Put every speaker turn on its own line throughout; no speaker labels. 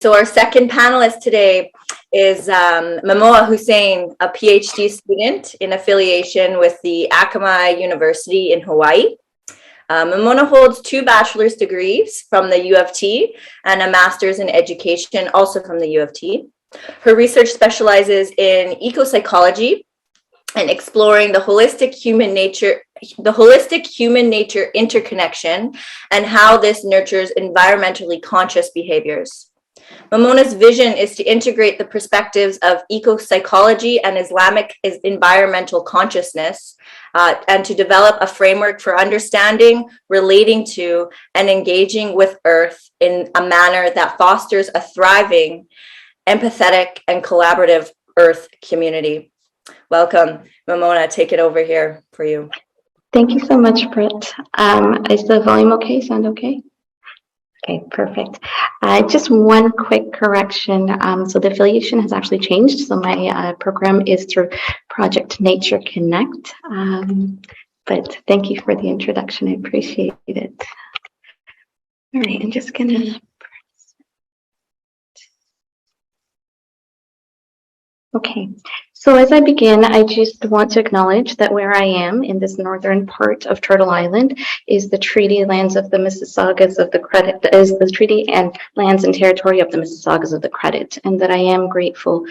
So our second panelist today is Mamoa Hussein, a PhD student in affiliation with the Akamai University in Hawaii. Mamoa holds 2 bachelor's degrees from the U of T and a master's in education also from the U of T. Her research specializes in eco-psychology and exploring the holistic human nature interconnection and how this nurtures environmentally conscious behaviors. Mamona's vision is to integrate the perspectives of eco-psychology and Islamic environmental consciousness and to develop a framework for understanding, relating to, and engaging with Earth in a manner that fosters a thriving, empathetic, and collaborative Earth community. Welcome, Mamoa. Take it over here for you.
Thank you so much, Britt. Is the volume okay? Sound okay? Okay, perfect. Just one quick correction. So the affiliation has actually changed. So my program is through Project Nature Connect. But thank you for the introduction. I appreciate it. All right, I'm just gonna. Okay, so as I begin, I just want to acknowledge that where I am in this northern part of Turtle Island is the treaty lands of the Mississaugas of the Credit, is the treaty and lands and territory of the Mississaugas of the Credit, and that I am grateful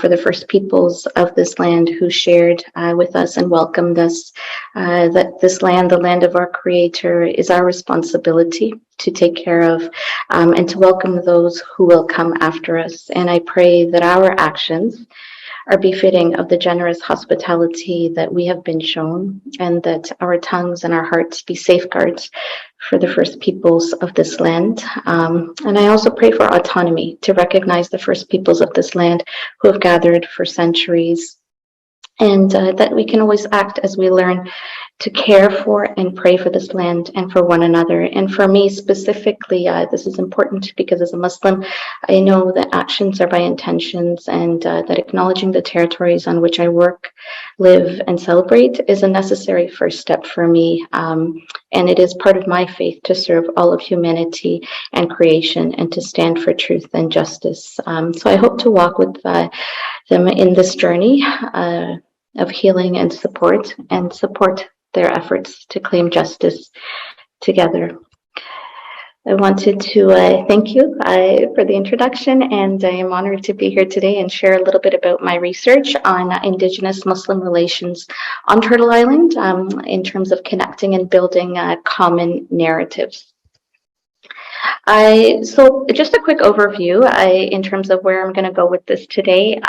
for the first peoples of this land who shared with us and welcomed us, that this land, the land of our Creator, is our responsibility to take care of and to welcome those who will come after us. And I pray that our actions are befitting of the generous hospitality that we have been shown, and that our tongues and our hearts be safeguards for the first peoples of this land. And I also pray for autonomy, to recognize the first peoples of this land who have gathered for centuries, and that we can always act as we learn to care for and pray for this land and for one another. And for me specifically, this is important because as a Muslim, I know that actions are by intentions, and that acknowledging the territories on which I work, live, and celebrate is a necessary first step for me. And it is part of my faith to serve all of humanity and creation and to stand for truth and justice. So I hope to walk with them in this journey of healing and support their efforts to claim justice together. I wanted to thank you for the introduction, and I am honored to be here today and share a little bit about my research on Indigenous-Muslim relations on Turtle Island in terms of connecting and building common narratives. So just a quick overview in terms of where I'm going to go with this today.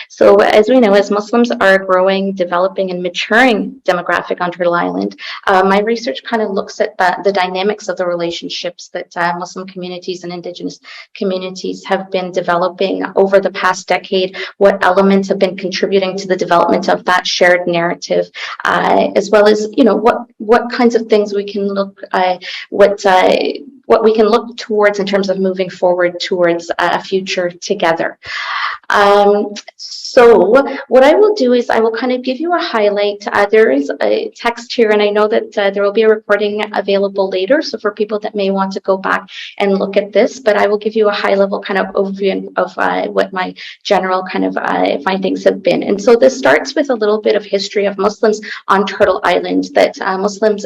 So as we know, as Muslims are a growing, developing, and maturing demographic on Turtle Island, my research kind of looks at the dynamics of the relationships that Muslim communities and Indigenous communities have been developing over the past decade, what elements have been contributing to the development of that shared narrative, as well as, you know, what kinds of things we can look, what we can look towards in terms of moving forward towards a future together. So what I will do is I will kind of give you a highlight. There is a text here, and I know that there will be a recording available later, so for people that may want to go back and look at this, but I will give you a high-level kind of overview of what my general kind of findings have been. And so this starts with a little bit of history of Muslims on Turtle Island, that Muslims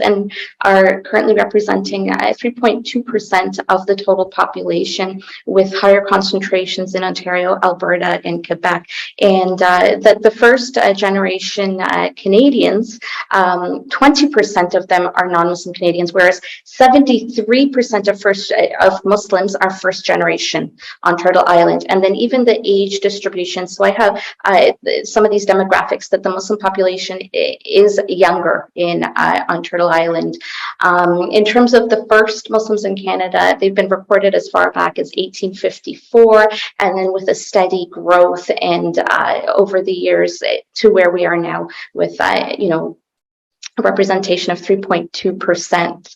are currently representing 3.2% of the total population, with higher concentrations in Ontario, Alberta, and Quebec. And that the first generation Canadians, 20% of them are non-Muslim Canadians, whereas 73% of Muslims are first generation on Turtle Island. And then even the age distribution. So I have some of these demographics that the Muslim population is younger on Turtle Island. In terms of the first Muslims in Canada, they've been recorded as far back as 1854, and then with a steady growth and over the years to where we are now with, you know, a representation of 3.2%.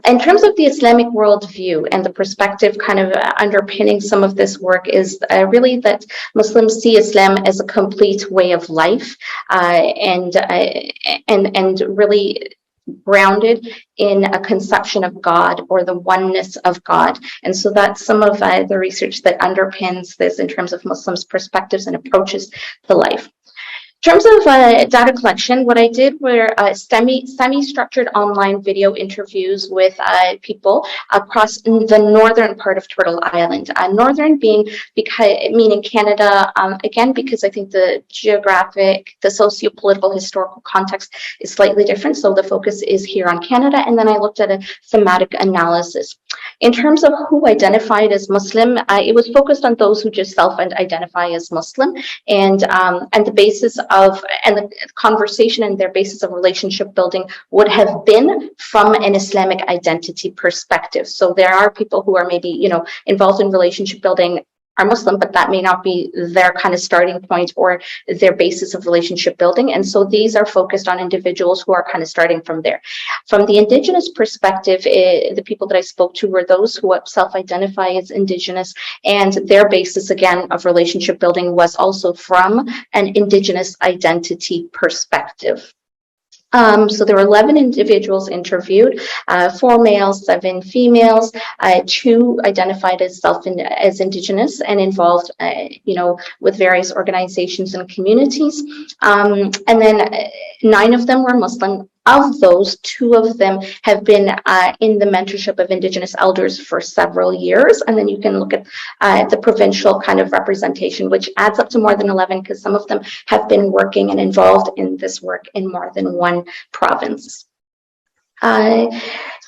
In terms of the Islamic worldview and the perspective kind of underpinning some of this work is really that Muslims see Islam as a complete way of life, and really grounded in a conception of God or the oneness of God. And so that's some of the research that underpins this in terms of Muslims' perspectives and approaches to life. In terms of data collection, what I did were semi-structured online video interviews with people across the northern part of Turtle Island. Northern being meaning Canada, again, because I think the geographic, the socio-political, historical context is slightly different. So the focus is here on Canada. And then I looked at a thematic analysis. In terms of who identified as Muslim, it was focused on those who just self-identify as Muslim, and the basis of, and the conversation and their basis of relationship building would have been from an Islamic identity perspective. So there are people who are maybe, you know, involved in relationship building are Muslim, but that may not be their kind of starting point or their basis of relationship building. And so these are focused on individuals who are kind of starting from there. From the Indigenous perspective, the people that I spoke to were those who self-identify as Indigenous, and their basis, again, of relationship building was also from an Indigenous identity perspective. So there were 11 individuals interviewed, 4 males, 7 females, 2 identified as Indigenous and involved, you know, with various organizations and communities. And then 9 of them were Muslim. Of those, 2 of them have been in the mentorship of Indigenous elders for several years. And then you can look at the provincial kind of representation, which adds up to more than 11, because some of them have been working and involved in this work in more than one province.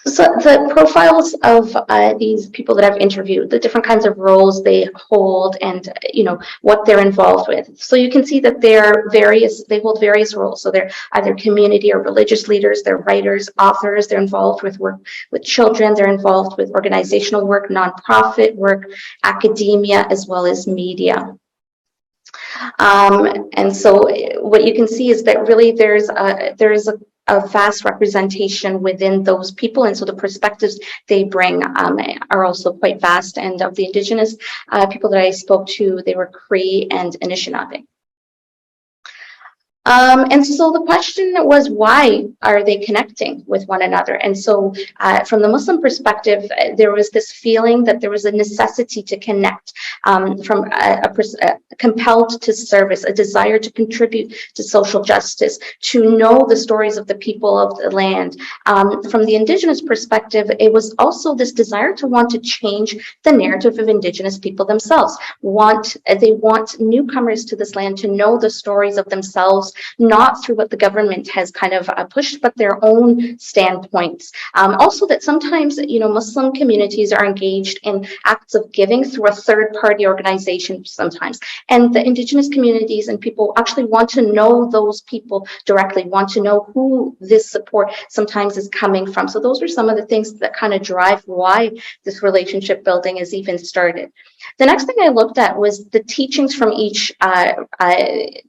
So the profiles of these people that I've interviewed, the different kinds of roles they hold, and you know what they're involved with. So you can see that they hold various roles. So they're either community or religious leaders, they're writers, authors, they're involved with work with children, they're involved with organizational work, nonprofit work, academia, as well as media. And so what you can see is that really there is a vast representation within those people, and so the perspectives they bring are also quite vast. And of the Indigenous people that I spoke to, they were Cree and Anishinaabe. And so the question was, why are they connecting with one another? And so from the Muslim perspective, there was this feeling that there was a necessity to connect, from compelled to service, a desire to contribute to social justice, to know the stories of the people of the land. From the Indigenous perspective, it was also this desire to want to change the narrative of Indigenous people themselves. They want newcomers to this land to know the stories of themselves, not through what the government has kind of pushed, but their own standpoints. Also that sometimes, you know, Muslim communities are engaged in acts of giving through a third-party organization sometimes. And the Indigenous communities and people actually want to know those people directly, want to know who this support sometimes is coming from. So those are some of the things that kind of drive why this relationship building is even started. The next thing I looked at was the teachings from each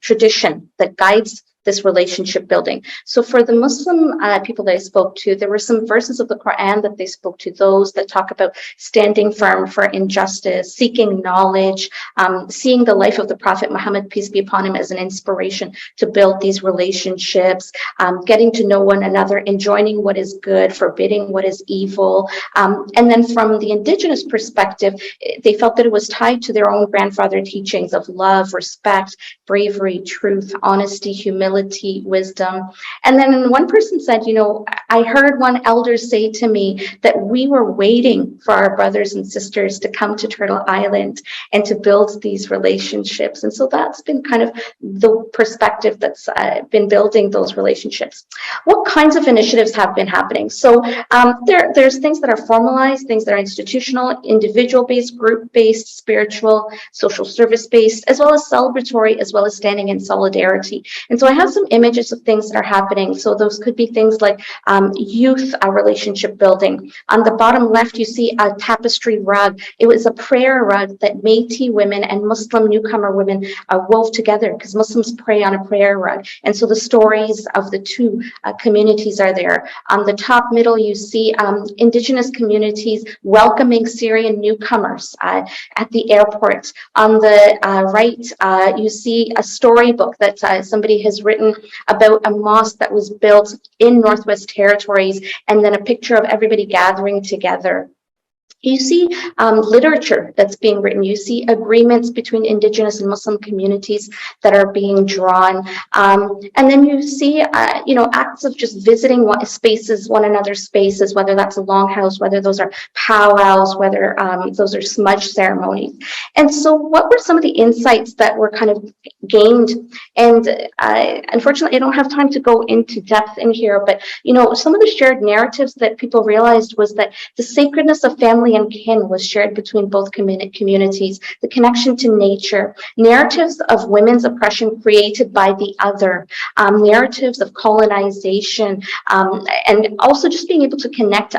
tradition that guides this relationship building. So for the Muslim people that I spoke to, there were some verses of the Quran that they spoke to, those that talk about standing firm for injustice, seeking knowledge, seeing the life of the Prophet Muhammad, peace be upon him, as an inspiration to build these relationships, getting to know one another, enjoining what is good, forbidding what is evil. And then from the Indigenous perspective, they felt that it was tied to their own grandfather teachings of love, respect, bravery, truth, honesty, humility, wisdom. And then one person said, you know, I heard one elder say to me that we were waiting for our brothers and sisters to come to Turtle Island and to build these relationships. And so that's been kind of the perspective that's been building those relationships. What kinds of initiatives have been happening? So there's things that are formalized, things that are institutional, individual-based, group-based, spiritual, social service-based, as well as celebratory, as well as standing in solidarity. And so I have some images of things that are happening. So those could be things like youth relationship building. On the bottom left, you see a tapestry rug. It was a prayer rug that Métis women and Muslim newcomer women wove together, because Muslims pray on a prayer rug. And so the stories of the two communities are there. On the top middle, you see Indigenous communities welcoming Syrian newcomers at the airport. On the right, you see a storybook that somebody has written written about a mosque that was built in Northwest Territories, and then a picture of everybody gathering together. You see literature that's being written. You see agreements between Indigenous and Muslim communities that are being drawn. And then you see, acts of just visiting one another's spaces, whether that's a longhouse, whether those are powwows, whether those are smudge ceremonies. And so what were some of the insights that were kind of gained? And unfortunately, I don't have time to go into depth in here, but, some of the shared narratives that people realized was that the sacredness of family and kin was shared between both communities, the connection to nature, narratives of women's oppression created by the other, narratives of colonization, and also just being able to connect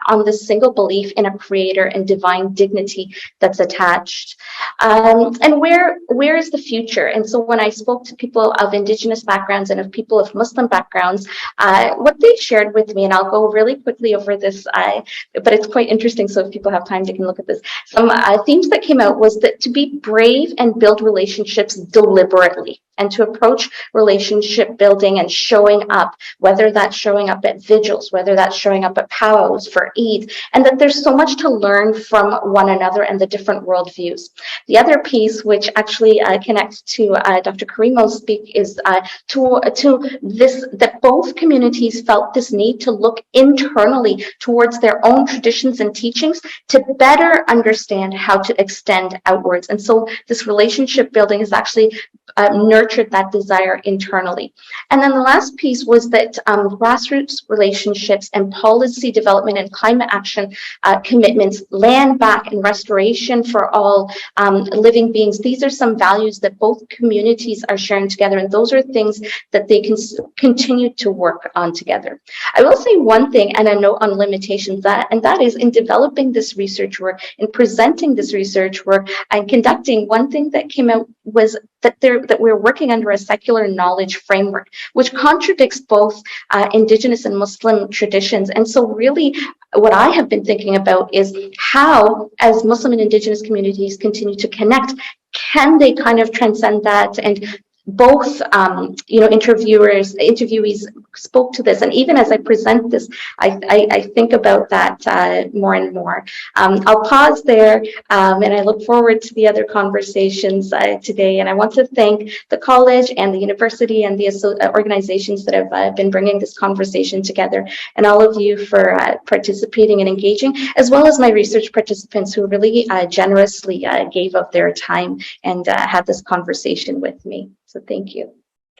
on this single belief in a creator and divine dignity that's attached. And where is the future? And so when I spoke to people of Indigenous backgrounds and of people of Muslim backgrounds, what they shared with me, and I'll go really quickly over this, but it's quite interesting, so if people have time, they can look at this. Some themes that came out was that to be brave and build relationships deliberately, and to approach relationship building and showing up, whether that's showing up at vigils, whether that's showing up at powwows for Eid, and that there's so much to learn from one another and the different worldviews. The other piece, which actually connects to Dr. Karimo's speak, is to this, that both communities felt this need to look internally towards their own traditions and teachings to better understand how to extend outwards. And so this relationship building is actually nurtured that desire internally. And then the last piece was that grassroots relationships and policy development and climate action commitments, land back and restoration for all living beings, these are some values that both communities are sharing together, and those are things that they can continue to work on together. I will say one thing, and a note on limitations, and that is in developing this research work, in presenting this research work, and conducting, one thing that came out was that we're working under a secular knowledge framework, which contradicts both Indigenous and Muslim traditions. And so really what I have been thinking about is how, as Muslim and Indigenous communities continue to connect, can they kind of transcend that? And both interviewees spoke to this, and even as I present this, I think about that more and more. I'll pause there, and I look forward to the other conversations today. And I want to thank the college and the university and the organizations that have been bringing this conversation together, and all of you for participating and engaging, as well as my research participants who really generously gave of their time and had this conversation with me. So thank you.